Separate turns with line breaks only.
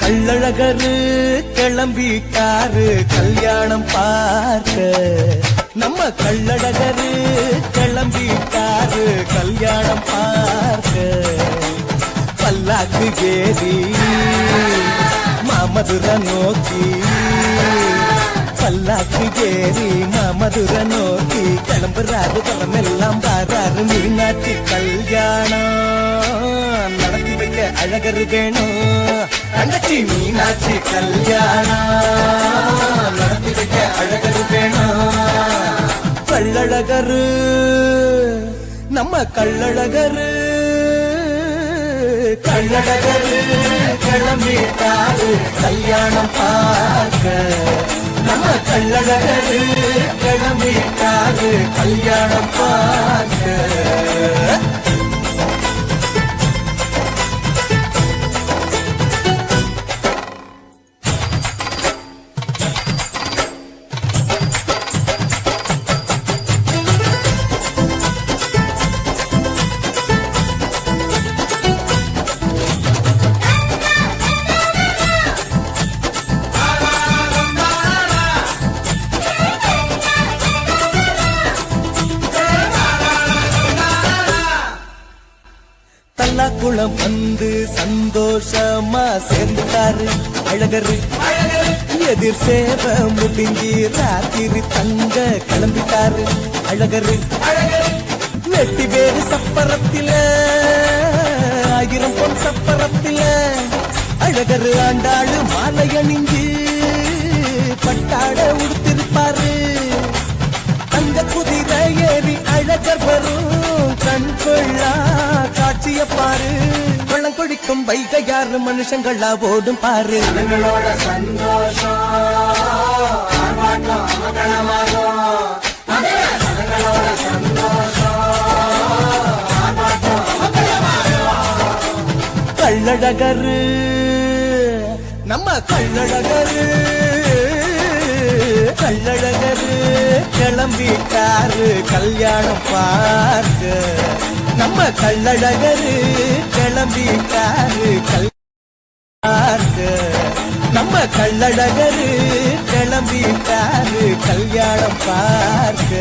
கள்ளழகரு கிளம்பிட்டாரு கல்யாணம் பார்க்க. நம்ம கள்ளழகரு கிளம்பிட்டாரு கல்யாணம் பார்க்க. பல்லாக்கு ஏறி மாமதுர நோக்கி, பல்லாக்கு ஏறி மாமதுர நோக்கி கிளம்புறாரு. பழமெல்லாம் பாராரு மீனாட்சி கல்யாணம் நடத்தி வைக்க அழகரு வேணும். தங்கச்சி மீனாட்சி கல்யாணம் நடத்தி வைக்க அழகரு வேணும். கள்ளழகரு நம்ம கள்ளழகரு கள்ளழகரு கிளம்பிட்டாரு கல்யாணம் பார்க்க. நம்ம கள்ளழகரு கிளம்பிட்டாரு கல்யாணம் பார்க்க. குளம் வந்து சந்தோஷமா சேர்ந்துட்டாரு அழகரு. எதிர் சேவ முடிஞ்சி ராத்திரி தங்க கிளம்பிட்டாரு அழகரு. வெட்டி வேறு சப்பரத்தில 1000 பொன் சப்பரத்தில அழகரு ஆண்டாளு மாலை அணிஞ்சு பட்டாட உடுத்திருப்பாரு. தங்க குதிரை ஏறி அழகர் வரும் கண் கொள்ளா காட்சிய பாரு. வெள்ளம் கொடிக்கும் வைகையாறு மனுஷங்களா ஓடும் பாரு.
ஜனங்களோட சந்தோஷம்
கள்ளழகரு நம்ம கள்ளழகரு கள்ளழகரு கிளம்பிட்டாரு கல்யாணம் பார்க்க. நம்ம கள்ளழகரு கிளம்பிட்டாரு கல்யாணம். நம்ம கள்ளழகரு கிளம்பிட்டாரு கல்யாணம் பார்க்க.